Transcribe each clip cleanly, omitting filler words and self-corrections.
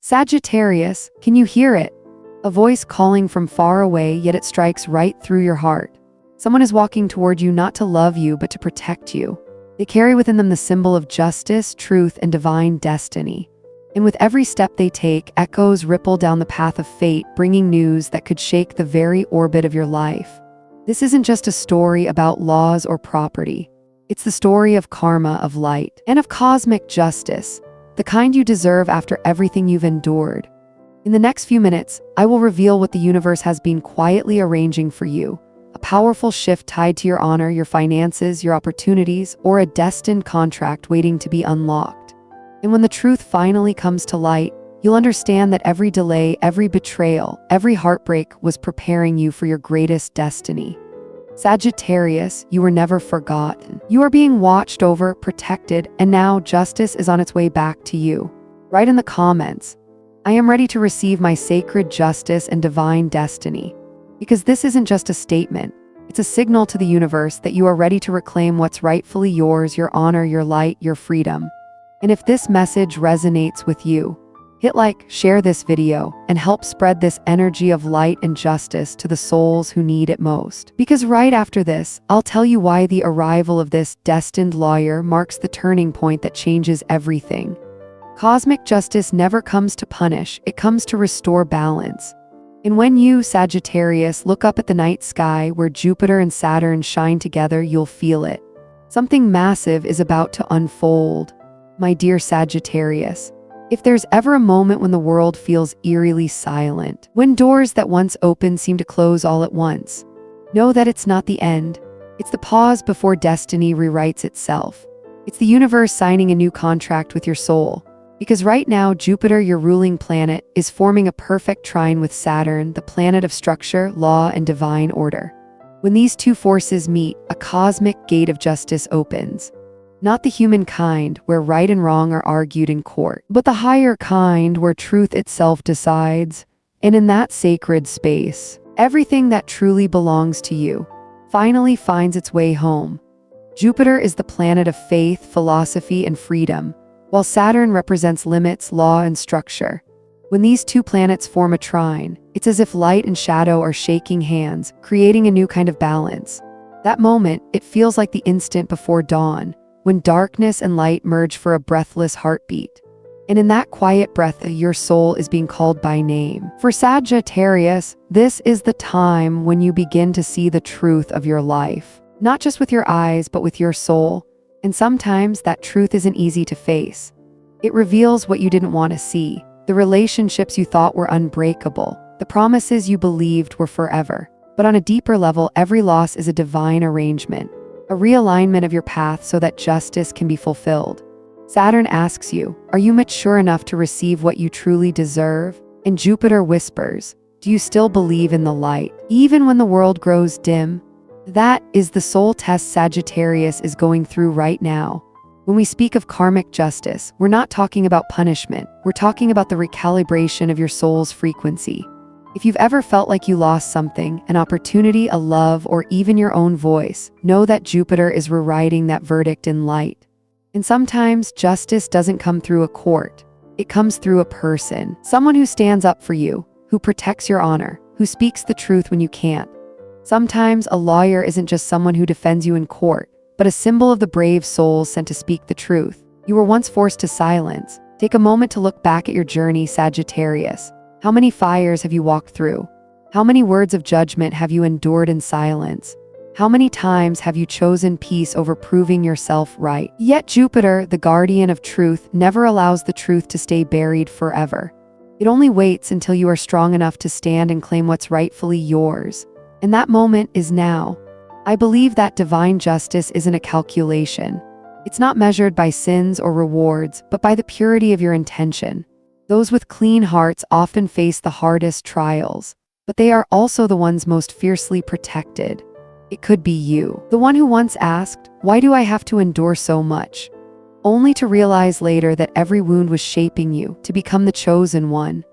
Sagittarius, can you hear it? A voice calling from far away, yet it strikes right through your heart. Someone is walking toward you not to love you, but to protect you. They carry within them the symbol of justice, truth, and divine destiny. And with every step they take, echoes ripple down the path of fate, bringing news that could shake the very orbit of your life. This isn't just a story about laws or property. It's the story of karma, of light, and of cosmic justice, the kind you deserve after everything you've endured. In the next few minutes, I will reveal what the universe has been quietly arranging for you. A powerful shift tied to your honor, your finances, your opportunities, or a destined contract waiting to be unlocked. And when the truth finally comes to light, you'll understand that every delay, every betrayal, every heartbreak was preparing you for your greatest destiny. Sagittarius, you were never forgotten. You are being watched over, protected, and now justice is on its way back to you. Write in the comments, I am ready to receive my sacred justice and divine destiny. Because this isn't just a statement, it's a signal to the universe that you are ready to reclaim what's rightfully yours, your honor, your light, your freedom. And if this message resonates with you, hit like, share this video, and help spread this energy of light and justice to the souls who need it most. Because right after this, I'll tell you why the arrival of this destined lawyer marks the turning point that changes everything. Cosmic justice never comes to punish, it comes to restore balance. And when you, Sagittarius, look up at the night sky where Jupiter and Saturn shine together, you'll feel it. Something massive is about to unfold. My dear Sagittarius, if there's ever a moment when the world feels eerily silent, when doors that once opened seem to close all at once, know that it's not the end. It's the pause before destiny rewrites itself. It's the universe signing a new contract with your soul. Because right now, Jupiter, your ruling planet, is forming a perfect trine with Saturn, the planet of structure, law, and divine order. When these two forces meet, a cosmic gate of justice opens. Not the human kind, where right and wrong are argued in court, but the higher kind, where truth itself decides. And in that sacred space, everything that truly belongs to you finally finds its way home. Jupiter is the planet of faith, philosophy, and freedom, while Saturn represents limits, law, and structure. When these two planets form a trine, it's as if light and shadow are shaking hands, creating a new kind of balance. That moment, it feels like the instant before dawn, when darkness and light merge for a breathless heartbeat. And in that quiet breath, your soul is being called by name. For Sagittarius, this is the time when you begin to see the truth of your life, not just with your eyes, but with your soul. And sometimes that truth isn't easy to face. It reveals what you didn't want to see, the relationships you thought were unbreakable, the promises you believed were forever. But on a deeper level, every loss is a divine arrangement, a realignment of your path so that justice can be fulfilled. Saturn asks you, are you mature enough to receive what you truly deserve? And Jupiter whispers, do you still believe in the light, even when the world grows dim? That is the soul test Sagittarius is going through right now. When we speak of karmic justice, we're not talking about punishment, we're talking about the recalibration of your soul's frequency. If you've ever felt like you lost something, an opportunity, a love, or even your own voice, know that Jupiter is rewriting that verdict in light. And sometimes justice doesn't come through a court. It comes through a person, someone who stands up for you, who protects your honor, who speaks the truth when you can't. Sometimes a lawyer isn't just someone who defends you in court, but a symbol of the brave souls sent to speak the truth you were once forced to silence. Take a moment to look back at your journey, Sagittarius. How many fires have you walked through? How many words of judgment have you endured in silence? How many times have you chosen peace over proving yourself right? Yet Jupiter, the guardian of truth, never allows the truth to stay buried forever. It only waits until you are strong enough to stand and claim what's rightfully yours. And that moment is now. I believe that divine justice isn't a calculation. It's not measured by sins or rewards, but by the purity of your intention. Those with clean hearts often face the hardest trials, but they are also the ones most fiercely protected. It could be you, the one who once asked, why do I have to endure so much? Only to realize later that every wound was shaping you to become the chosen one.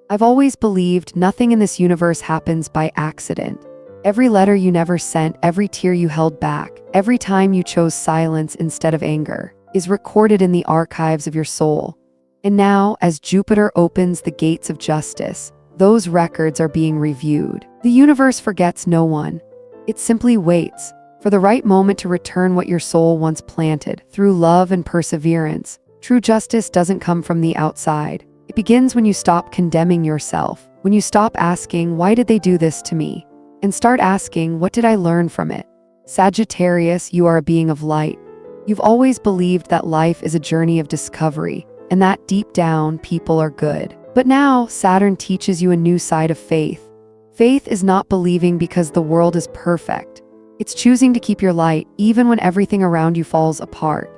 I've always believed nothing in this universe happens by accident. Every letter you never sent, every tear you held back, every time you chose silence instead of anger, is recorded in the archives of your soul. And now, as Jupiter opens the gates of justice, those records are being reviewed. The universe forgets no one. It simply waits for the right moment to return what your soul once planted through love and perseverance. True justice doesn't come from the outside. It begins when you stop condemning yourself, when you stop asking, why did they do this to me? And start asking, what did I learn from it? Sagittarius, you are a being of light. You've always believed that life is a journey of discovery, and that deep down, people are good. But now, Saturn teaches you a new side of faith. Faith is not believing because the world is perfect. It's choosing to keep your light, even when everything around you falls apart.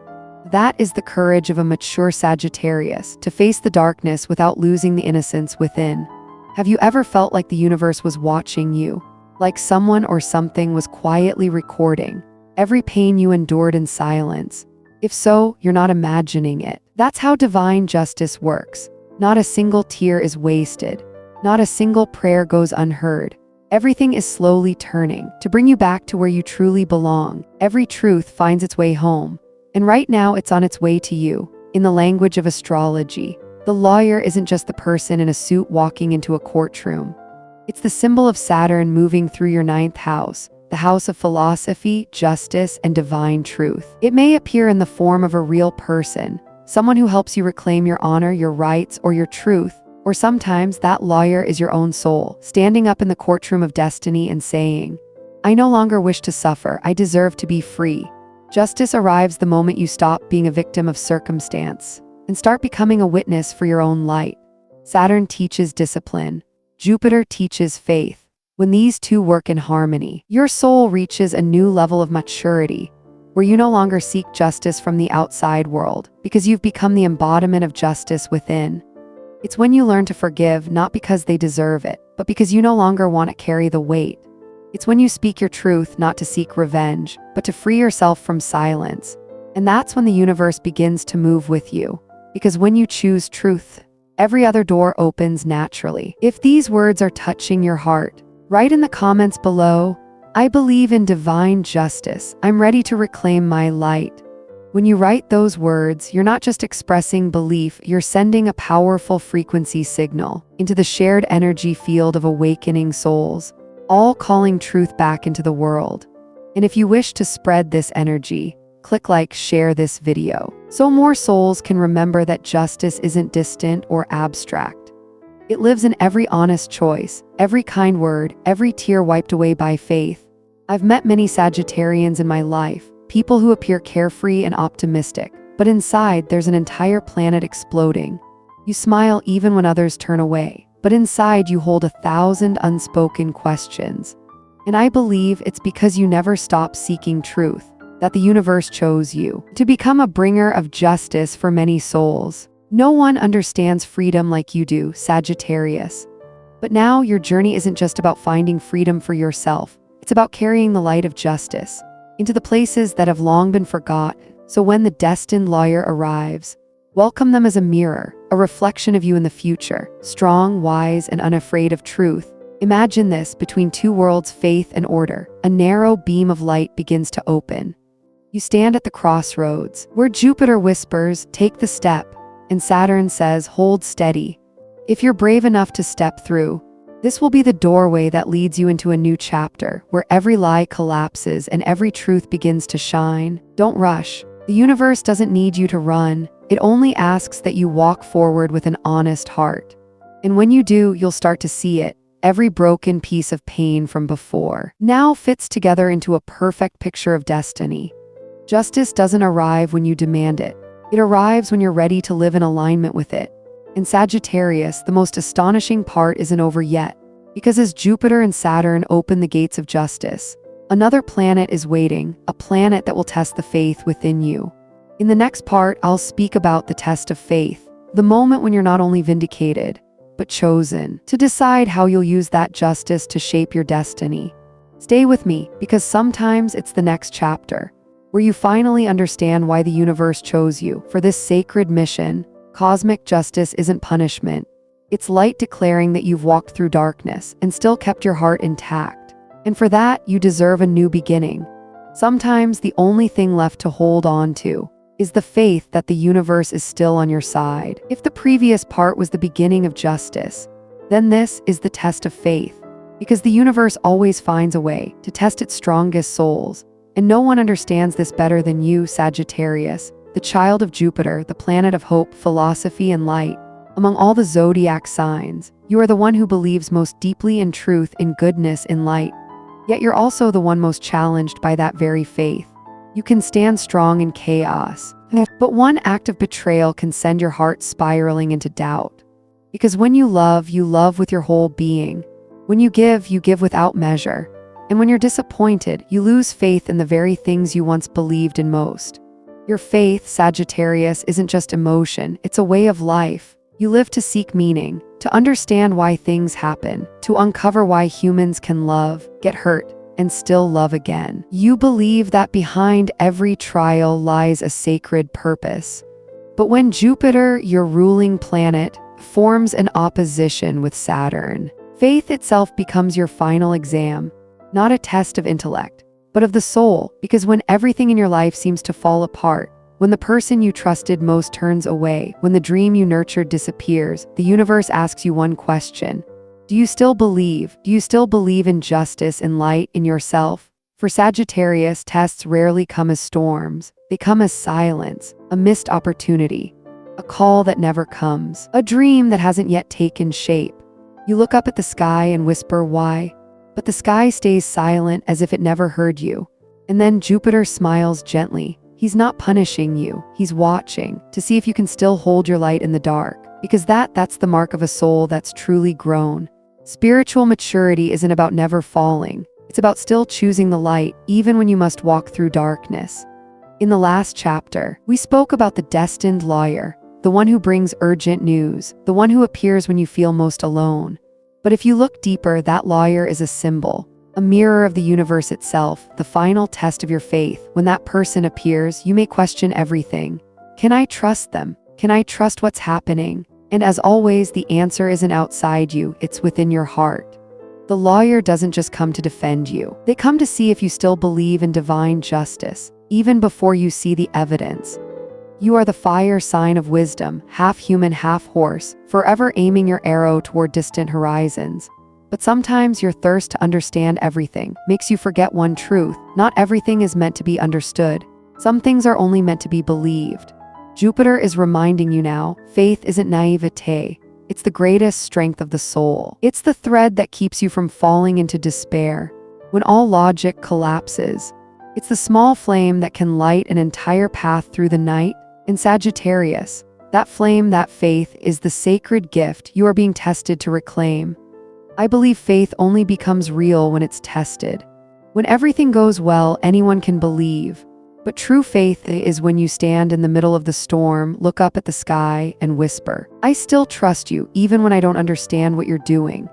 That is the courage of a mature Sagittarius, to face the darkness without losing the innocence within. Have you ever felt like the universe was watching you? Like someone or something was quietly recording every pain you endured in silence? If so, you're not imagining it. That's how divine justice works. Not a single tear is wasted. Not a single prayer goes unheard. Everything is slowly turning to bring you back to where you truly belong. Every truth finds its way home. And right now, it's on its way to you. In the language of astrology, the lawyer isn't just the person in a suit walking into a courtroom. It's the symbol of Saturn moving through your ninth house, the house of philosophy, justice, and divine truth. It may appear in the form of a real person, someone who helps you reclaim your honor, your rights, or your truth. Or sometimes that lawyer is your own soul, standing up in the courtroom of destiny and saying, I no longer wish to suffer, I deserve to be free. Justice arrives the moment you stop being a victim of circumstance and start becoming a witness for your own light. Saturn teaches discipline. Jupiter teaches faith. When these two work in harmony, your soul reaches a new level of maturity, where you no longer seek justice from the outside world, because you've become the embodiment of justice within. It's when you learn to forgive, not because they deserve it, but because you no longer want to carry the weight. It's when you speak your truth, not to seek revenge, but to free yourself from silence. And that's when the universe begins to move with you. Because when you choose truth, every other door opens naturally. If these words are touching your heart, write in the comments below, I believe in divine justice. I'm ready to reclaim my light. When you write those words, you're not just expressing belief, you're sending a powerful frequency signal into the shared energy field of awakening souls, all calling truth back into the world. And if you wish to spread this energy, click like, share this video, so more souls can remember that justice isn't distant or abstract. It lives in every honest choice, every kind word, every tear wiped away by faith. I've met many Sagittarians in my life, people who appear carefree and optimistic, but inside there's an entire planet exploding. You smile even when others turn away, but inside you hold 1,000 unspoken questions. And I believe it's because you never stop seeking truth, that the universe chose you to become a bringer of justice for many souls. No one understands freedom like you do, Sagittarius. But now your journey isn't just about finding freedom for yourself. It's about carrying the light of justice into the places that have long been forgotten. So when the destined lawyer arrives, welcome them as a mirror, a reflection of you in the future, strong, wise, and unafraid of truth. Imagine this: between two worlds, faith and order, a narrow beam of light begins to open. You stand at the crossroads, where Jupiter whispers, take the step, and Saturn says, hold steady. If you're brave enough to step through, this will be the doorway that leads you into a new chapter, where every lie collapses and every truth begins to shine. Don't rush. The universe doesn't need you to run. It only asks that you walk forward with an honest heart. And when you do, you'll start to see it. Every broken piece of pain from before now fits together into a perfect picture of destiny. Justice doesn't arrive when you demand it. It arrives when you're ready to live in alignment with it. In Sagittarius, the most astonishing part isn't over yet, because as Jupiter and Saturn open the gates of justice, another planet is waiting, a planet that will test the faith within you. In the next part, I'll speak about the test of faith, the moment when you're not only vindicated, but chosen to decide how you'll use that justice to shape your destiny. Stay with me, because sometimes it's the next chapter, where you finally understand why the universe chose you for this sacred mission. Cosmic justice isn't punishment. It's light declaring that you've walked through darkness and still kept your heart intact. And for that, you deserve a new beginning. Sometimes the only thing left to hold on to is the faith that the universe is still on your side. If the previous part was the beginning of justice, then this is the test of faith. Because the universe always finds a way to test its strongest souls. And no one understands this better than you, Sagittarius, the child of Jupiter, the planet of hope, philosophy, and light. Among all the zodiac signs, you are the one who believes most deeply in truth, in goodness, in light. Yet you're also the one most challenged by that very faith. You can stand strong in chaos, but one act of betrayal can send your heart spiraling into doubt. Because when you love with your whole being. When you give without measure. And when you're disappointed, you lose faith in the very things you once believed in most. Your faith, Sagittarius, isn't just emotion, it's a way of life. You live to seek meaning, to understand why things happen, to uncover why humans can love, get hurt, and still love again. You believe that behind every trial lies a sacred purpose. But when Jupiter, your ruling planet, forms an opposition with Saturn, faith itself becomes your final exam, not a test of intellect, but of the soul, because when everything in your life seems to fall apart, when the person you trusted most turns away, when the dream you nurtured disappears, the universe asks you one question. Do you still believe? Do you still believe in justice, in light, in yourself? For Sagittarius, tests rarely come as storms. They come as silence, a missed opportunity, a call that never comes, a dream that hasn't yet taken shape. You look up at the sky and whisper, why? But the sky stays silent as if it never heard you. And then Jupiter smiles gently. He's not punishing you, he's watching to see if you can still hold your light in the dark. Because that's the mark of a soul that's truly grown. Spiritual maturity isn't about never falling. It's about still choosing the light, even when you must walk through darkness. In the last chapter, we spoke about the destined lawyer, the one who brings urgent news, the one who appears when you feel most alone. But if you look deeper, that lawyer is a symbol, a mirror of the universe itself, the final test of your faith. When that person appears, you may question everything. Can I trust them? Can I trust what's happening? And as always, the answer isn't outside you, it's within your heart. The lawyer doesn't just come to defend you. They come to see if you still believe in divine justice, even before you see the evidence. You are the fire sign of wisdom, half human, half horse, forever aiming your arrow toward distant horizons. But sometimes your thirst to understand everything makes you forget one truth. Not everything is meant to be understood. Some things are only meant to be believed. Jupiter is reminding you now, faith isn't naivete. It's the greatest strength of the soul. It's the thread that keeps you from falling into despair. When all logic collapses, it's the small flame that can light an entire path through the night. In Sagittarius, that flame, that faith, is the sacred gift you are being tested to reclaim. I believe faith only becomes real when it's tested. When everything goes well, anyone can believe. But true faith is when you stand in the middle of the storm, look up at the sky, and whisper, I still trust you, even when I don't understand what you're doing.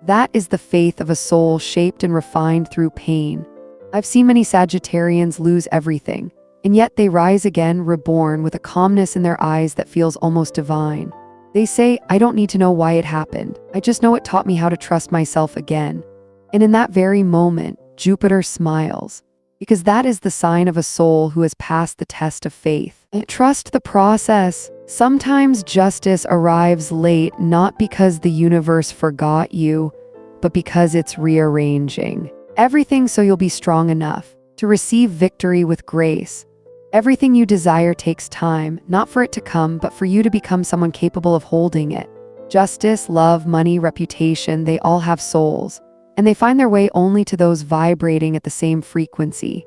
That is the faith of a soul shaped and refined through pain. I've seen many Sagittarians lose everything, and yet they rise again, reborn, with a calmness in their eyes that feels almost divine. They say, I don't need to know why it happened. I just know it taught me how to trust myself again. And in that very moment, Jupiter smiles. Because that is the sign of a soul who has passed the test of faith. Trust the process. Sometimes justice arrives late, not because the universe forgot you, but because it's rearranging everything so you'll be strong enough to receive victory with grace. Everything you desire takes time, not for it to come, but for you to become someone capable of holding it. Justice, love, money, reputation, they all have souls. And they find their way only to those vibrating at the same frequency.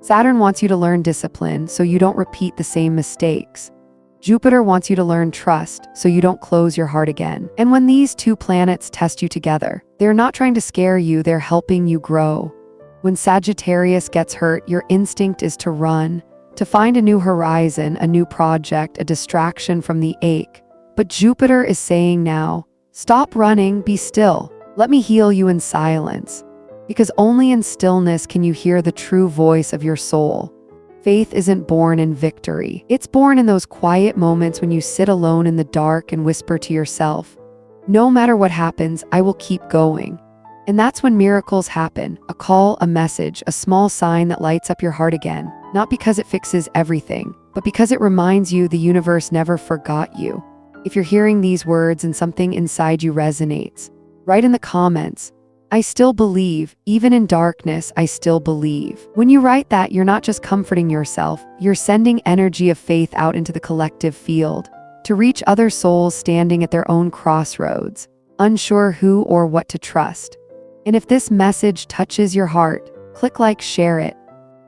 Saturn wants you to learn discipline so you don't repeat the same mistakes. Jupiter wants you to learn trust so you don't close your heart again. And when these two planets test you together, they're not trying to scare you, they're helping you grow. When Sagittarius gets hurt, your instinct is to run, to find a new horizon, a new project, a distraction from the ache. But Jupiter is saying now, stop running, be still. Let me heal you in silence, because only in stillness can you hear the true voice of your soul. Faith isn't born in victory. It's born in those quiet moments when you sit alone in the dark and whisper to yourself, no matter what happens, I will keep going. And that's when miracles happen, a call, a message, a small sign that lights up your heart again, not because it fixes everything, but because it reminds you the universe never forgot you. If you're hearing these words and something inside you resonates, write in the comments, "I still believe, even in darkness, I still believe." When you write that, you're not just comforting yourself, you're sending energy of faith out into the collective field to reach other souls standing at their own crossroads, unsure who or what to trust. And if this message touches your heart, click like, share it,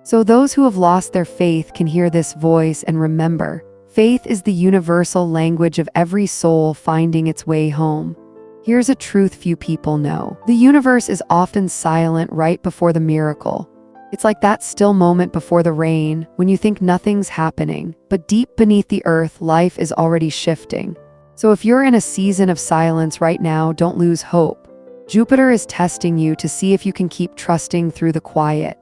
so those who have lost their faith can hear this voice and remember, faith is the universal language of every soul finding its way home. Here's a truth few people know. The universe is often silent right before the miracle. It's like that still moment before the rain, when you think nothing's happening, but deep beneath the earth, life is already shifting. So if you're in a season of silence right now, don't lose hope. Jupiter is testing you to see if you can keep trusting through the quiet.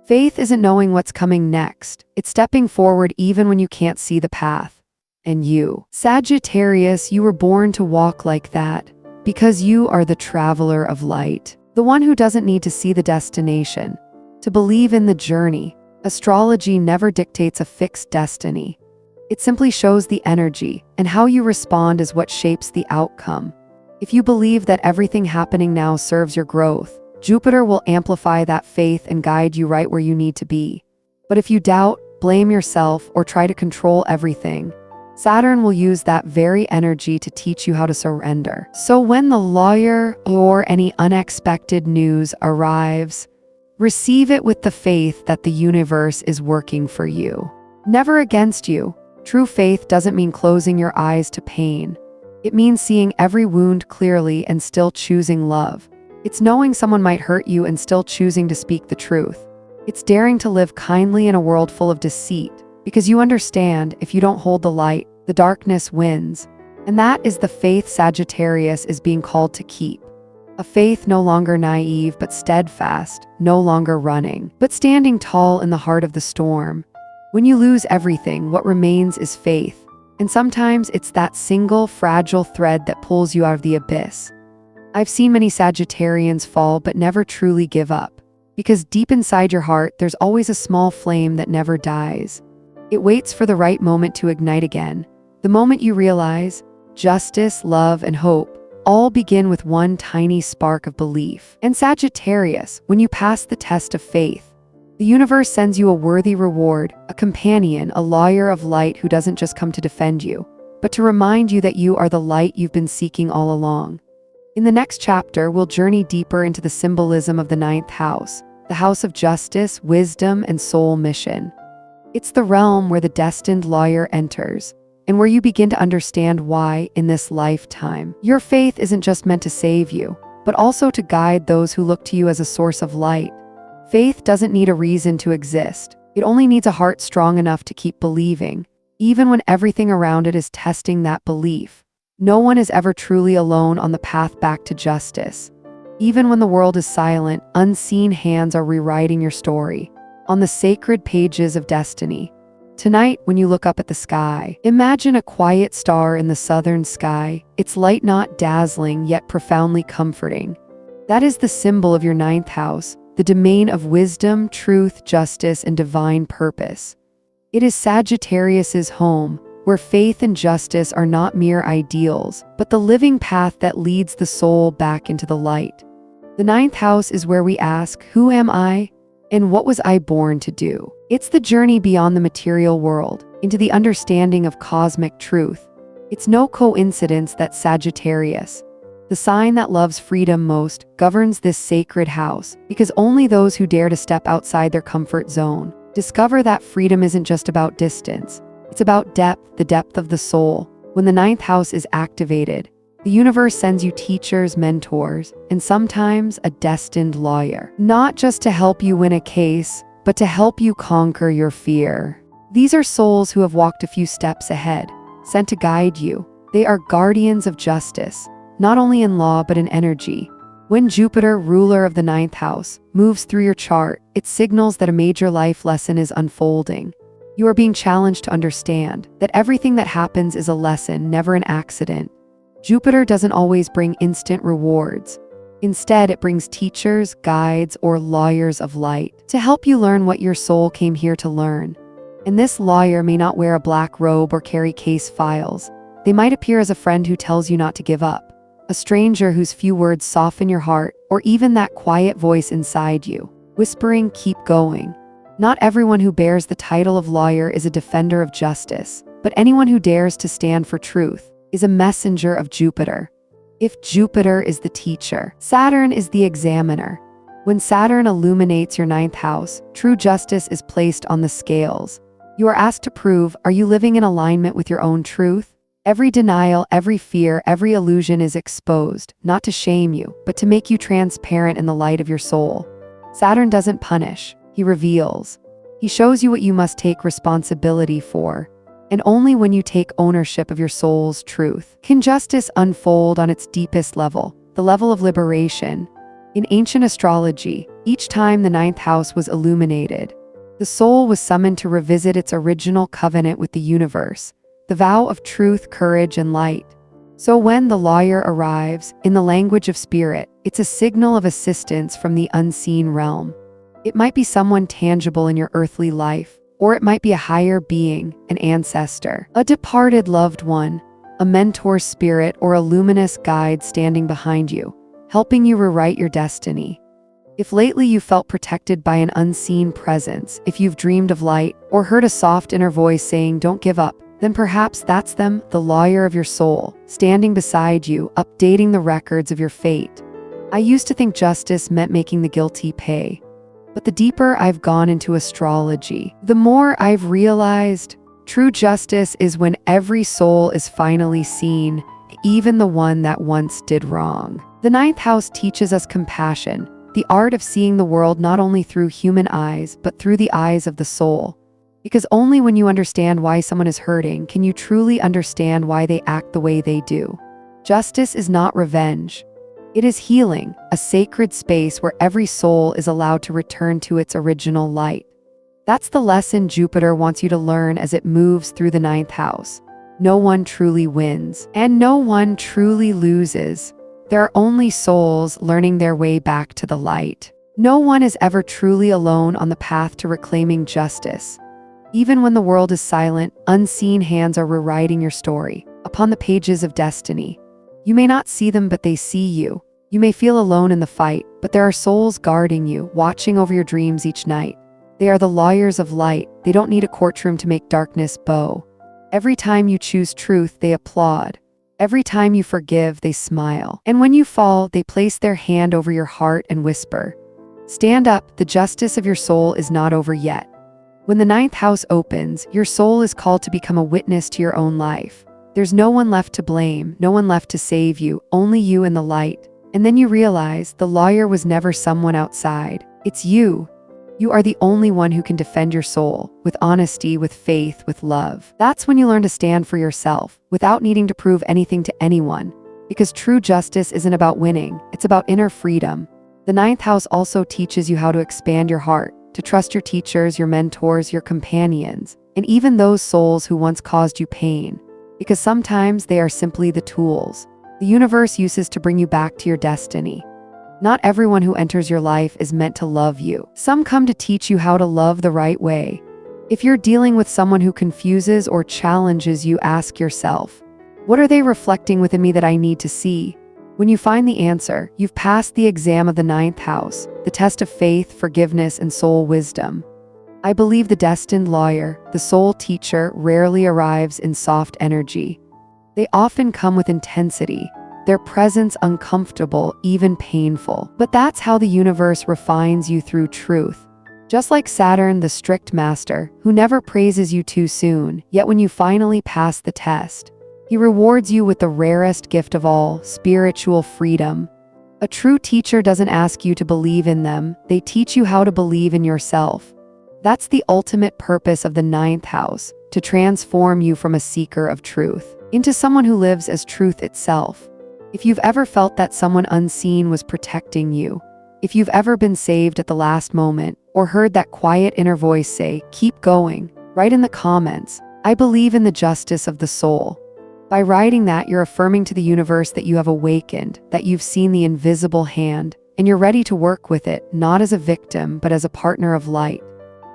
Faith isn't knowing what's coming next. It's stepping forward even when you can't see the path. And you, Sagittarius, you were born to walk like that, because you are the traveler of light, the one who doesn't need to see the destination, to believe in the journey. Astrology never dictates a fixed destiny. It simply shows the energy, and how you respond is what shapes the outcome. If you believe that everything happening now serves your growth, Jupiter will amplify that faith and guide you right where you need to be. But if you doubt, blame yourself, or try to control everything, Saturn will use that very energy to teach you how to surrender. So when the lawyer or any unexpected news arrives, receive it with the faith that the universe is working for you, never against you. True faith doesn't mean closing your eyes to pain. It means seeing every wound clearly and still choosing love. It's knowing someone might hurt you and still choosing to speak the truth. It's daring to live kindly in a world full of deceit, because you understand if you don't hold the light, the darkness wins. And that is the faith Sagittarius is being called to keep. A faith no longer naive but steadfast, no longer running, but standing tall in the heart of the storm. When you lose everything, what remains is faith. And sometimes it's that single, fragile thread that pulls you out of the abyss. I've seen many Sagittarians fall but never truly give up, because deep inside your heart, there's always a small flame that never dies. It waits for the right moment to ignite again. The moment you realize justice, love, and hope all begin with one tiny spark of belief. And Sagittarius, when you pass the test of faith, the universe sends you a worthy reward, a companion, a lawyer of light who doesn't just come to defend you, but to remind you that you are the light you've been seeking all along. In the next chapter, we'll journey deeper into the symbolism of the ninth house, the house of justice, wisdom, and soul mission. It's the realm where the destined lawyer enters, and where you begin to understand why, in this lifetime, your faith isn't just meant to save you, but also to guide those who look to you as a source of light. Faith doesn't need a reason to exist. It only needs a heart strong enough to keep believing, even when everything around it is testing that belief. No one is ever truly alone on the path back to justice. Even when the world is silent, unseen hands are rewriting your story on the sacred pages of destiny. Tonight, when you look up at the sky, imagine a quiet star in the southern sky, its light not dazzling yet profoundly comforting. That is the symbol of your ninth house, the domain of wisdom, truth, justice, and divine purpose. It is Sagittarius's home, where faith and justice are not mere ideals, but the living path that leads the soul back into the light. The ninth house is where we ask, who am I? And what was I born to do? It's the journey beyond the material world, into the understanding of cosmic truth. It's no coincidence that Sagittarius, the sign that loves freedom most, governs this sacred house, because only those who dare to step outside their comfort zone discover that freedom isn't just about distance. It's about depth, the depth of the soul. When the ninth house is activated, the universe sends you teachers, mentors, and sometimes a destined lawyer, not just to help you win a case, but to help you conquer your fear. These are souls who have walked a few steps ahead, sent to guide you. They are guardians of justice, not only in law but in energy. When Jupiter, ruler of the ninth house, moves through your chart, it signals that a major life lesson is unfolding. You are being challenged to understand that everything that happens is a lesson, never an accident. Jupiter doesn't always bring instant rewards. Instead, it brings teachers, guides, or lawyers of light to help you learn what your soul came here to learn. And this lawyer may not wear a black robe or carry case files. They might appear as a friend who tells you not to give up, a stranger whose few words soften your heart, or even that quiet voice inside you, whispering, keep going. Not everyone who bears the title of lawyer is a defender of justice, but anyone who dares to stand for truth is a messenger of Jupiter. If Jupiter is the teacher, Saturn is the examiner. When Saturn illuminates your ninth house, true justice is placed on the scales. You are asked to prove, are you living in alignment with your own truth? Every denial, every fear, every illusion is exposed, not to shame you, but to make you transparent in the light of your soul. Saturn doesn't punish, he reveals. He shows you what you must take responsibility for. And only when you take ownership of your soul's truth can justice unfold on its deepest level, the level of liberation. In ancient astrology, each time the ninth house was illuminated, the soul was summoned to revisit its original covenant with the universe, the vow of truth, courage, and light. So when the lawyer arrives, in the language of spirit, it's a signal of assistance from the unseen realm. It might be someone tangible in your earthly life, or it might be a higher being, an ancestor, a departed loved one, a mentor spirit, or a luminous guide standing behind you, helping you rewrite your destiny. If lately you felt protected by an unseen presence, if you've dreamed of light, or heard a soft inner voice saying, don't give up, then perhaps that's them, the lawyer of your soul, standing beside you, updating the records of your fate. I used to think justice meant making the guilty pay. But the deeper I've gone into astrology, the more I've realized true justice is when every soul is finally seen, even the one that once did wrong. The ninth house teaches us compassion, the art of seeing the world not only through human eyes, but through the eyes of the soul. Because only when you understand why someone is hurting can you truly understand why they act the way they do. Justice is not revenge. It is healing, a sacred space where every soul is allowed to return to its original light. That's the lesson Jupiter wants you to learn as it moves through the ninth house. No one truly wins, and no one truly loses. There are only souls learning their way back to the light. No one is ever truly alone on the path to reclaiming justice. Even when the world is silent, unseen hands are rewriting your story, upon the pages of destiny. You may not see them, but they see you. You may feel alone in the fight, but there are souls guarding you, watching over your dreams each night. They are the lawyers of light. They don't need a courtroom to make darkness bow. Every time you choose truth, they applaud. Every time you forgive, they smile. And when you fall, they place their hand over your heart and whisper, stand up, the justice of your soul is not over yet. When the ninth house opens, your soul is called to become a witness to your own life. There's no one left to blame, no one left to save you, only you and the light. And then you realize the lawyer was never someone outside. It's you. You are the only one who can defend your soul, with honesty, with faith, with love. That's when you learn to stand for yourself, without needing to prove anything to anyone. Because true justice isn't about winning, it's about inner freedom. The ninth house also teaches you how to expand your heart, to trust your teachers, your mentors, your companions, and even those souls who once caused you pain. Because sometimes they are simply the tools the universe uses to bring you back to your destiny. Not everyone who enters your life is meant to love you. Some come to teach you how to love the right way. If you're dealing with someone who confuses or challenges you, ask yourself, what are they reflecting within me that I need to see? When you find the answer, you've passed the exam of the ninth house, the test of faith, forgiveness, and soul wisdom. I believe the destined lawyer, the soul teacher, rarely arrives in soft energy. They often come with intensity, their presence uncomfortable, even painful. But that's how the universe refines you through truth. Just like Saturn, the strict master, who never praises you too soon, yet when you finally pass the test, he rewards you with the rarest gift of all, spiritual freedom. A true teacher doesn't ask you to believe in them, they teach you how to believe in yourself. That's the ultimate purpose of the ninth house, to transform you from a seeker of truth into someone who lives as truth itself. If you've ever felt that someone unseen was protecting you, if you've ever been saved at the last moment, or heard that quiet inner voice say, keep going, write in the comments, I believe in the justice of the soul. By writing that, you're affirming to the universe that you have awakened, that you've seen the invisible hand, and you're ready to work with it, not as a victim, but as a partner of light.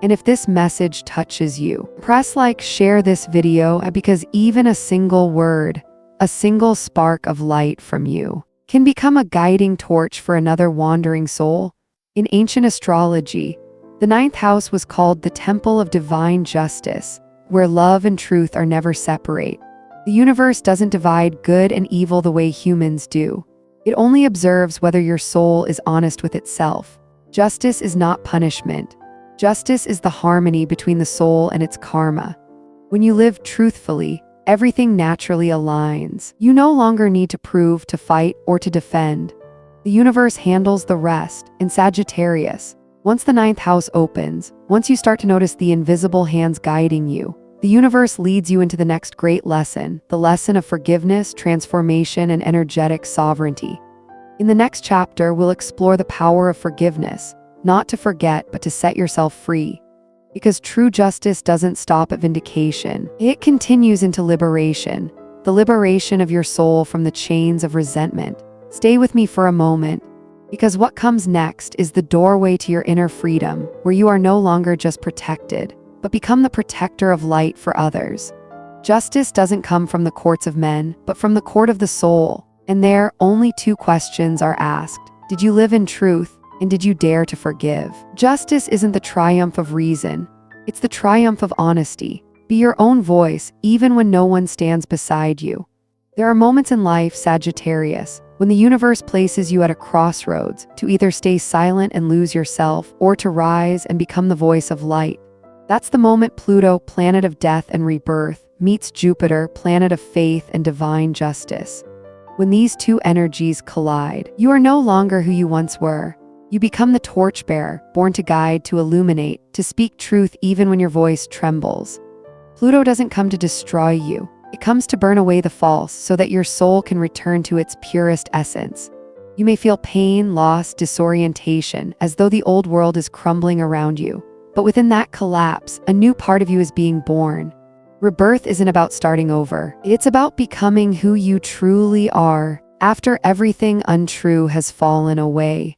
And if this message touches you, press like, share this video, because even a single word, a single spark of light from you, can become a guiding torch for another wandering soul. In ancient astrology, the ninth house was called the temple of divine justice, where love and truth are never separate. The universe doesn't divide good and evil the way humans do. It only observes whether your soul is honest with itself. Justice is not punishment. Justice is the harmony between the soul and its karma. When you live truthfully, everything naturally aligns. You no longer need to prove, to fight, or to defend. The universe handles the rest. In Sagittarius, once the ninth house opens, once you start to notice the invisible hands guiding you, the universe leads you into the next great lesson, the lesson of forgiveness, transformation, and energetic sovereignty. In the next chapter, we'll explore the power of forgiveness, not to forget, but to set yourself free. Because true justice doesn't stop at vindication. It continues into liberation, the liberation of your soul from the chains of resentment. Stay with me for a moment, because what comes next is the doorway to your inner freedom, where you are no longer just protected, but become the protector of light for others. Justice doesn't come from the courts of men, but from the court of the soul. And there, only two questions are asked. Did you live in truth? And did you dare to forgive? Justice isn't the triumph of reason. It's the triumph of honesty. Be your own voice, even when no one stands beside you. There are moments in life, Sagittarius, when the universe places you at a crossroads, to either stay silent and lose yourself, or to rise and become the voice of light. That's the moment Pluto, planet of death and rebirth, meets Jupiter, planet of faith and divine justice. When these two energies collide, you are no longer who you once were. You become the torchbearer, born to guide, to illuminate, to speak truth even when your voice trembles. Pluto doesn't come to destroy you. It comes to burn away the false so that your soul can return to its purest essence. You may feel pain, loss, disorientation, as though the old world is crumbling around you. But within that collapse, a new part of you is being born. Rebirth isn't about starting over. It's about becoming who you truly are, after everything untrue has fallen away.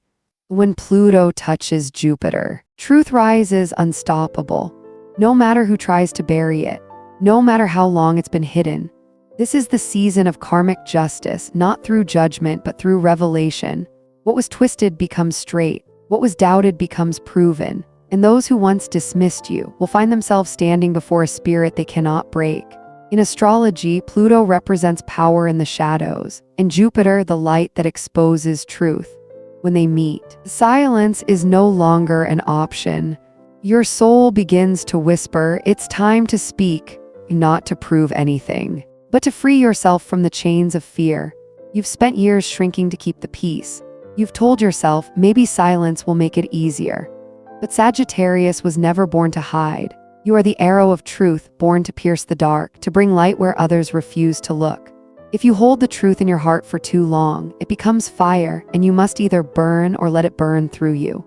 When Pluto touches Jupiter, truth rises unstoppable. No matter who tries to bury it, no matter how long it's been hidden. This is the season of karmic justice, not through judgment, but through revelation. What was twisted becomes straight. What was doubted becomes proven. And those who once dismissed you will find themselves standing before a spirit they cannot break. In astrology, Pluto represents power in the shadows, and Jupiter the light that exposes truth. When they meet, silence is no longer an option. Your soul begins to whisper, it's time to speak, not to prove anything, but to free yourself from the chains of fear. You've spent years shrinking to keep the peace. You've told yourself, maybe silence will make it easier. But Sagittarius was never born to hide. You are the arrow of truth, born to pierce the dark, to bring light where others refuse to look. If you hold the truth in your heart for too long, it becomes fire, and you must either burn or let it burn through you.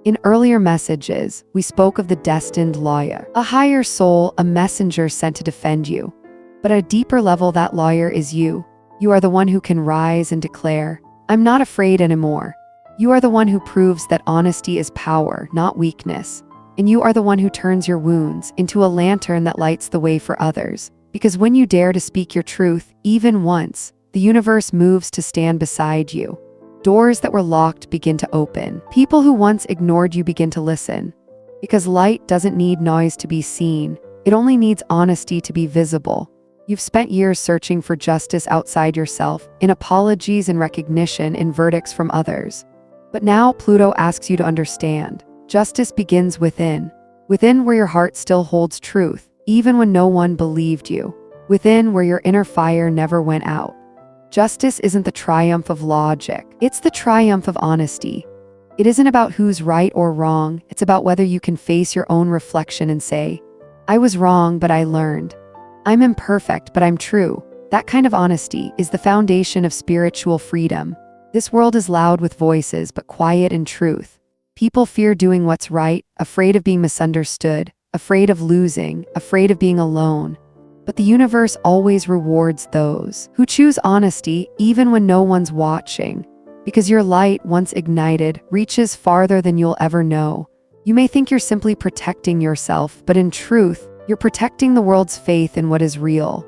In earlier messages, we spoke of the destined lawyer, a higher soul, a messenger sent to defend you. But at a deeper level, that lawyer is you. You are the one who can rise and declare, I'm not afraid anymore. You are the one who proves that honesty is power, not weakness. And you are the one who turns your wounds into a lantern that lights the way for others. Because when you dare to speak your truth, even once, the universe moves to stand beside you. Doors that were locked begin to open. People who once ignored you begin to listen. Because light doesn't need noise to be seen. It only needs honesty to be visible. You've spent years searching for justice outside yourself, in apologies and recognition, in verdicts from others. But now Pluto asks you to understand. Justice begins within. Within, where your heart still holds truth, even when no one believed you. Within, where your inner fire never went out. Justice isn't the triumph of logic. It's the triumph of honesty. It isn't about who's right or wrong. It's about whether you can face your own reflection and say, I was wrong, but I learned. I'm imperfect, but I'm true. That kind of honesty is the foundation of spiritual freedom. This world is loud with voices, but quiet in truth. People fear doing what's right, afraid of being misunderstood, afraid of losing, afraid of being alone. But the universe always rewards those who choose honesty even when no one's watching. Because your light, once ignited, reaches farther than you'll ever know. You may think you're simply protecting yourself, but in truth, you're protecting the world's faith in what is real.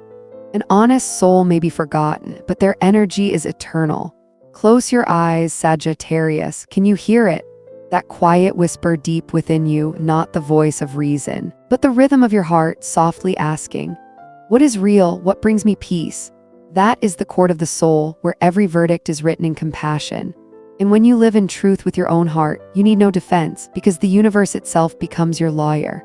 An honest soul may be forgotten, but their energy is eternal. Close your eyes, Sagittarius. Can you hear it? That quiet whisper deep within you, not the voice of reason, but the rhythm of your heart softly asking, what is real? What brings me peace? That is the court of the soul, where every verdict is written in compassion. And when you live in truth with your own heart, you need no defense, because the universe itself becomes your lawyer.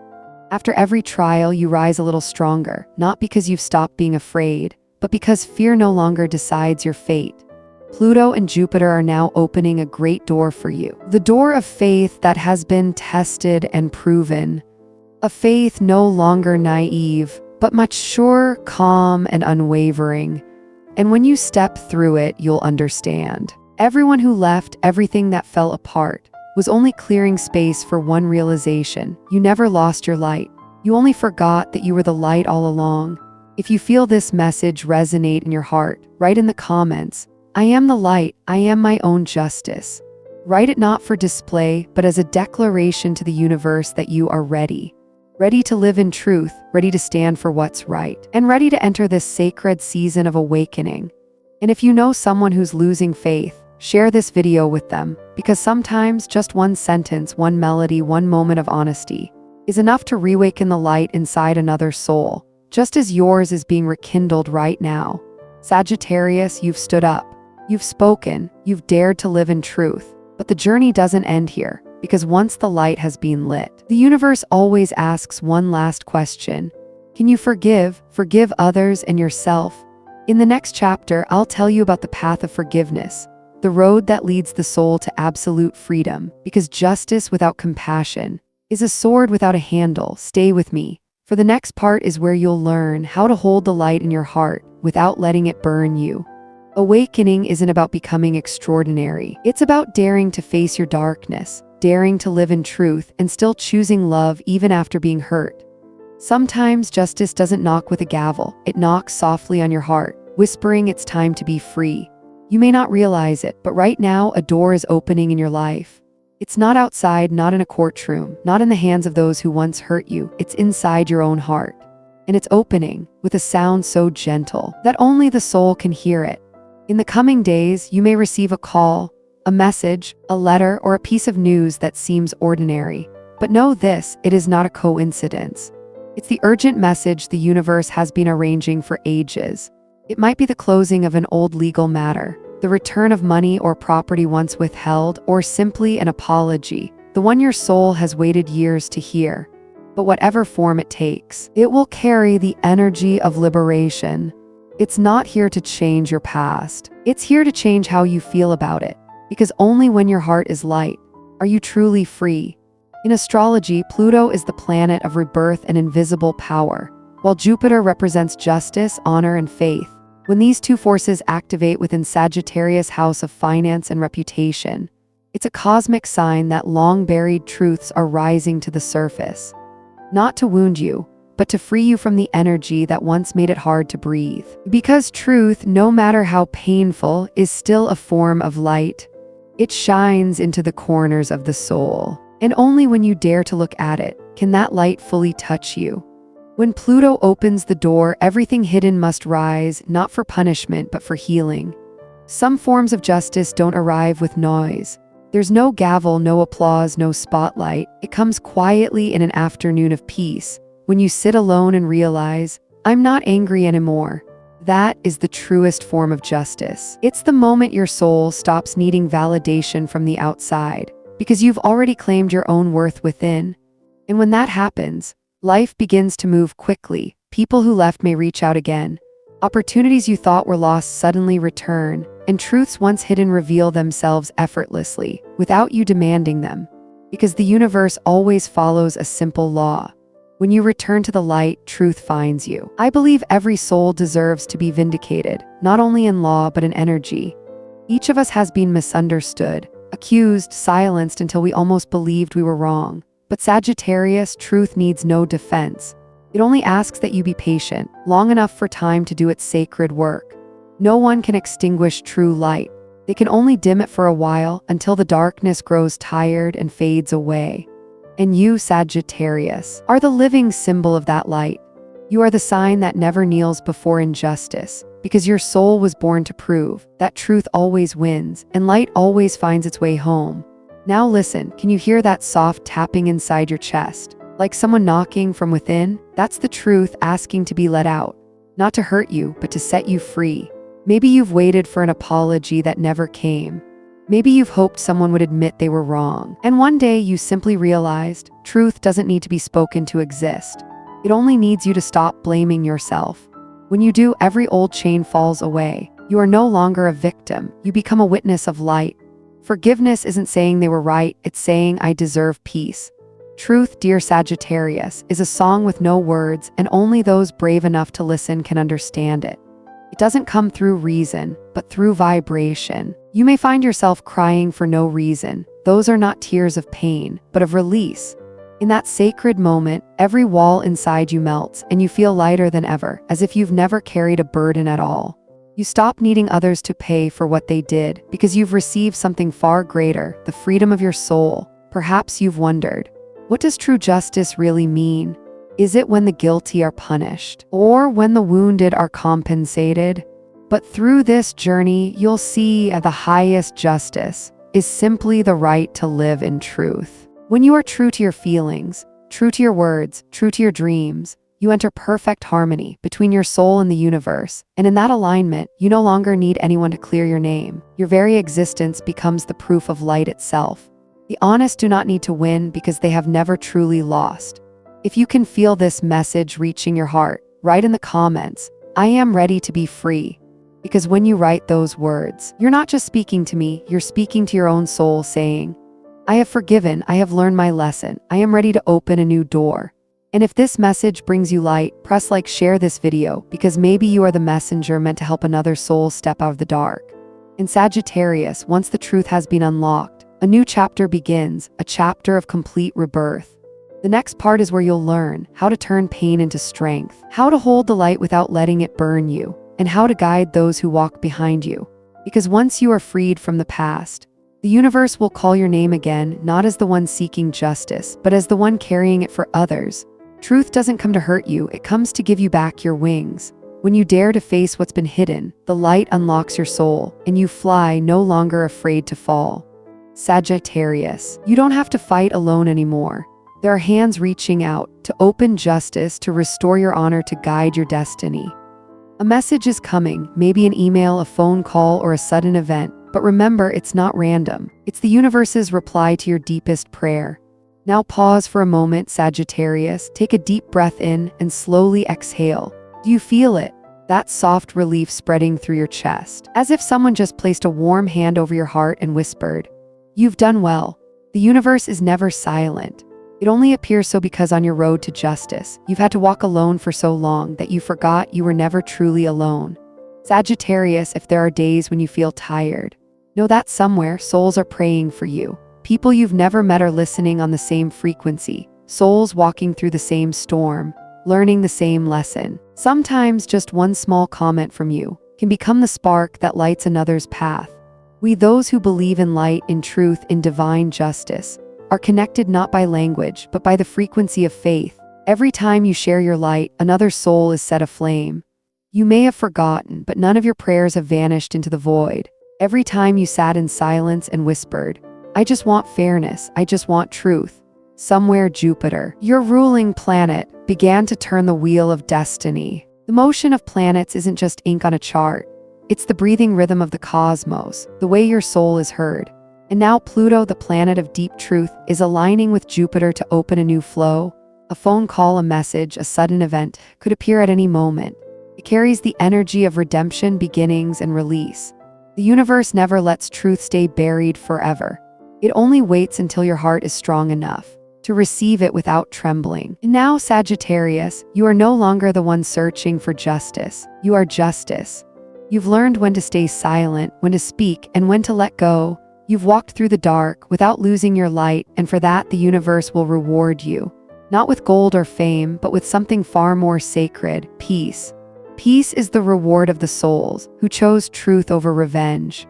After every trial, you rise a little stronger, not because you've stopped being afraid, but because fear no longer decides your fate. Pluto and Jupiter are now opening a great door for you. The door of faith that has been tested and proven. A faith no longer naive, but mature, calm, and unwavering. And when you step through it, you'll understand. Everyone who left, everything that fell apart, was only clearing space for one realization. You never lost your light. You only forgot that you were the light all along. If you feel this message resonate in your heart, write in the comments, I am the light, I am my own justice. Write it not for display, but as a declaration to the universe that you are ready. Ready to live in truth, ready to stand for what's right, and ready to enter this sacred season of awakening. And if you know someone who's losing faith, share this video with them, because sometimes just one sentence, one melody, one moment of honesty is enough to reawaken the light inside another soul, just as yours is being rekindled right now. Sagittarius, you've stood up, you've spoken, you've dared to live in truth, but the journey doesn't end here, because once the light has been lit, the universe always asks one last question. Can you forgive others and yourself? In the next chapter, I'll tell you about the path of forgiveness, the road that leads the soul to absolute freedom, because justice without compassion is a sword without a handle. Stay with me, for the next part is where you'll learn how to hold the light in your heart without letting it burn you. Awakening isn't about becoming extraordinary. It's about daring to face your darkness, daring to live in truth, and still choosing love even after being hurt. Sometimes justice doesn't knock with a gavel. It knocks softly on your heart, whispering it's time to be free. You may not realize it, but right now a door is opening in your life. It's not outside, not in a courtroom, not in the hands of those who once hurt you. It's inside your own heart. And it's opening with a sound so gentle that only the soul can hear it. In the coming days, you may receive a call, a message, a letter, or a piece of news that seems ordinary. But know this, it is not a coincidence. It's the urgent message the universe has been arranging for ages. It might be the closing of an old legal matter, the return of money or property once withheld, or simply an apology, the one your soul has waited years to hear. But whatever form it takes, it will carry the energy of liberation. It's not here to change your past. It's here to change how you feel about it, because only when your heart is light are you truly free. In astrology, Pluto is the planet of rebirth and invisible power, while Jupiter represents justice, honor, and faith. When these two forces activate within Sagittarius' house of finance and reputation, it's a cosmic sign that long-buried truths are rising to the surface. Not to wound you, but to free you from the energy that once made it hard to breathe. Because truth, no matter how painful, is still a form of light. It shines into the corners of the soul, and only when you dare to look at it can that light fully touch you. When Pluto opens the door, everything hidden must rise, not for punishment, but for healing. Some forms of justice don't arrive with noise. There's no gavel, no applause, no spotlight. It comes quietly in an afternoon of peace, when you sit alone and realize, I'm not angry anymore. That is the truest form of justice. It's the moment your soul stops needing validation from the outside, because you've already claimed your own worth within. And when that happens, life begins to move quickly. People who left may reach out again. Opportunities you thought were lost suddenly return, and truths once hidden reveal themselves effortlessly, without you demanding them. Because the universe always follows a simple law. When you return to the light, truth finds you. I believe every soul deserves to be vindicated, not only in law but in energy. Each of us has been misunderstood, accused, silenced until we almost believed we were wrong. But Sagittarius, truth needs no defense. It only asks that you be patient, long enough for time to do its sacred work. No one can extinguish true light. They can only dim it for a while until the darkness grows tired and fades away. And you, Sagittarius, are the living symbol of that light. You are the sign that never kneels before injustice, because your soul was born to prove that truth always wins and light always finds its way home. Now listen, can you hear that soft tapping inside your chest? Like someone knocking from within? That's the truth asking to be let out. Not to hurt you, but to set you free. Maybe you've waited for an apology that never came. Maybe you've hoped someone would admit they were wrong. And one day you simply realized truth doesn't need to be spoken to exist. It only needs you to stop blaming yourself. When you do, every old chain falls away. You are no longer a victim. You become a witness of light. Forgiveness isn't saying they were right, it's saying I deserve peace. Truth, dear Sagittarius, is a song with no words, and only those brave enough to listen can understand it. It doesn't come through reason, but through vibration. You may find yourself crying for no reason. Those are not tears of pain, but of release. In that sacred moment, every wall inside you melts, and you feel lighter than ever, as if you've never carried a burden at all. You stop needing others to pay for what they did, because you've received something far greater, the freedom of your soul. Perhaps you've wondered, what does true justice really mean? Is it when the guilty are punished, or when the wounded are compensated? But through this journey, you'll see the highest justice is simply the right to live in truth. When you are true to your feelings, true to your words, true to your dreams, you enter perfect harmony between your soul and the universe. And in that alignment, you no longer need anyone to clear your name. Your very existence becomes the proof of light itself. The honest do not need to win because they have never truly lost. If you can feel this message reaching your heart, write in the comments, I am ready to be free. Because when you write those words, you're not just speaking to me, you're speaking to your own soul saying, I have forgiven, I have learned my lesson, I am ready to open a new door. And if this message brings you light, press like, share this video, because maybe you are the messenger meant to help another soul step out of the dark. In Sagittarius, once the truth has been unlocked, a new chapter begins, a chapter of complete rebirth. The next part is where you'll learn how to turn pain into strength, how to hold the light without letting it burn you, and how to guide those who walk behind you. Because once you are freed from the past, the universe will call your name again, not as the one seeking justice, but as the one carrying it for others. Truth doesn't come to hurt you, it comes to give you back your wings. When you dare to face what's been hidden, the light unlocks your soul, and you fly no longer afraid to fall. Sagittarius, you don't have to fight alone anymore. There are hands reaching out to open justice, to restore your honor, to guide your destiny. A message is coming, maybe an email, a phone call, or a sudden event. But remember, it's not random. It's the universe's reply to your deepest prayer. Now pause for a moment, Sagittarius. Take a deep breath in and slowly exhale. Do you feel it? That soft relief spreading through your chest, as if someone just placed a warm hand over your heart and whispered, You've done well. The universe is never silent. It only appears so because on your road to justice, you've had to walk alone for so long that you forgot you were never truly alone. Sagittarius, if there are days when you feel tired, know that somewhere souls are praying for you. People you've never met are listening on the same frequency. Souls walking through the same storm, learning the same lesson. Sometimes just one small comment from you can become the spark that lights another's path. We, those who believe in light, in truth, in divine justice, are connected not by language, but by the frequency of faith. Every time you share your light, another soul is set aflame. You may have forgotten, but none of your prayers have vanished into the void. Every time you sat in silence and whispered, I just want fairness, I just want truth. Somewhere Jupiter, your ruling planet, began to turn the wheel of destiny. The motion of planets isn't just ink on a chart. It's the breathing rhythm of the cosmos, the way your soul is heard. And now Pluto, the planet of deep truth, is aligning with Jupiter to open a new flow. A phone call, a message, a sudden event could appear at any moment. It carries the energy of redemption, beginnings, and release. The universe never lets truth stay buried forever. It only waits until your heart is strong enough to receive it without trembling. And now, Sagittarius, you are no longer the one searching for justice. You are justice. You've learned when to stay silent, when to speak, and when to let go. You've walked through the dark without losing your light, and for that the universe will reward you. Not with gold or fame, but with something far more sacred, peace. Peace is the reward of the souls who chose truth over revenge.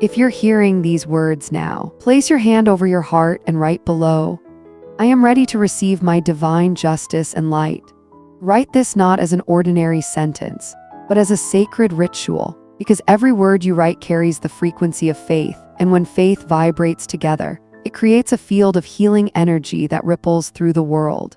If you're hearing these words now, place your hand over your heart and write below, I am ready to receive my divine justice and light. Write this not as an ordinary sentence, but as a sacred ritual, because every word you write carries the frequency of faith, and when faith vibrates together, it creates a field of healing energy that ripples through the world.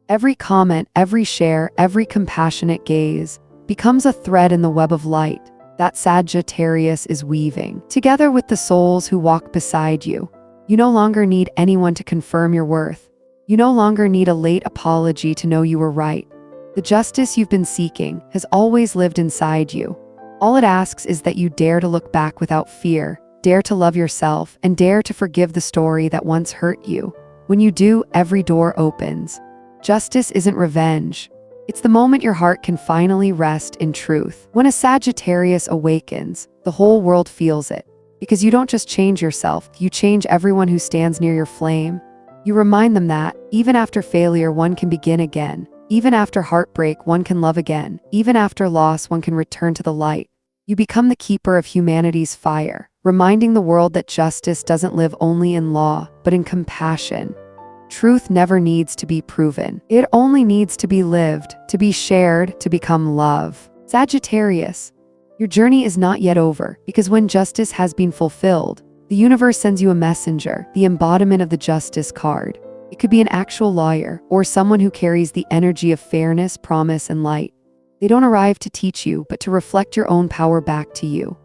Every comment, every share, every compassionate gaze becomes a thread in the web of light that Sagittarius is weaving. Together with the souls who walk beside you, you no longer need anyone to confirm your worth. You no longer need a late apology to know you were right. The justice you've been seeking has always lived inside you. All it asks is that you dare to look back without fear, dare to love yourself, and dare to forgive the story that once hurt you. When you do, every door opens. Justice isn't revenge. It's the moment your heart can finally rest in truth. When a Sagittarius awakens, the whole world feels it. Because you don't just change yourself, you change everyone who stands near your flame. You remind them that, even after failure, one can begin again. Even after heartbreak, one can love again. Even after loss, one can return to the light. You become the keeper of humanity's fire, reminding the world that justice doesn't live only in law, but in compassion. Truth never needs to be proven. It only needs to be lived, to be shared, to become love. Sagittarius, your journey is not yet over, because when justice has been fulfilled, the universe sends you a messenger, the embodiment of the justice card. It could be an actual lawyer, or someone who carries the energy of fairness, promise, and light. They don't arrive to teach you, but to reflect your own power back to you.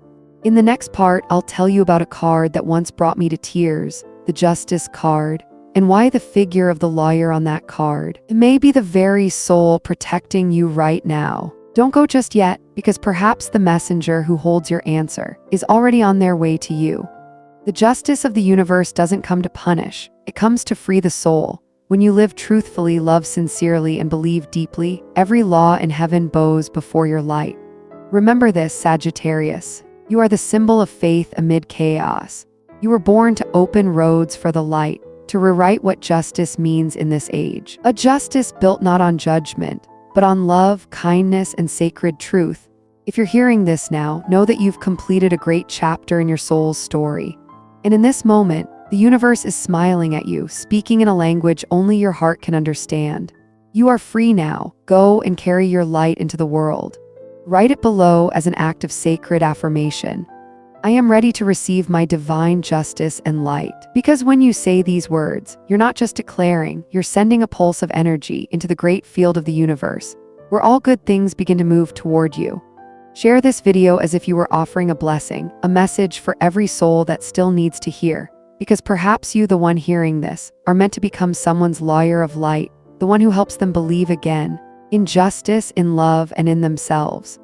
In the next part, I'll tell you about a card that once brought me to tears, the justice card, and why the figure of the lawyer on that card may be the very soul protecting you right now. Don't go just yet, because perhaps the messenger who holds your answer is already on their way to you. The justice of the universe doesn't come to punish, it comes to free the soul. When you live truthfully, love sincerely, and believe deeply, every law in heaven bows before your light. Remember this, Sagittarius. You are the symbol of faith amid chaos. You were born to open roads for the light, to rewrite what justice means in this age. A justice built not on judgment, but on love, kindness, and sacred truth. If you're hearing this now, know that you've completed a great chapter in your soul's story. And in this moment, the universe is smiling at you, speaking in a language only your heart can understand. You are free now. Go and carry your light into the world. Write it below as an act of sacred affirmation. I am ready to receive my divine justice and light. Because when you say these words, you're not just declaring, you're sending a pulse of energy into the great field of the universe, where all good things begin to move toward you. Share this video as if you were offering a blessing, a message for every soul that still needs to hear. Because perhaps you, the one hearing this, are meant to become someone's lawyer of light, the one who helps them believe again, in justice, in love, and in themselves.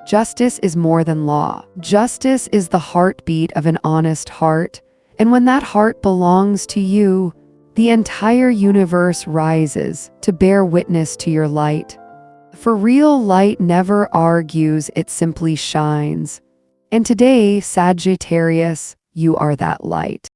Justice is more than law. Justice is the heartbeat of an honest heart, and when that heart belongs to you, the entire universe rises to bear witness to your light. For real light never argues, it simply shines. And today, Sagittarius, you are that light.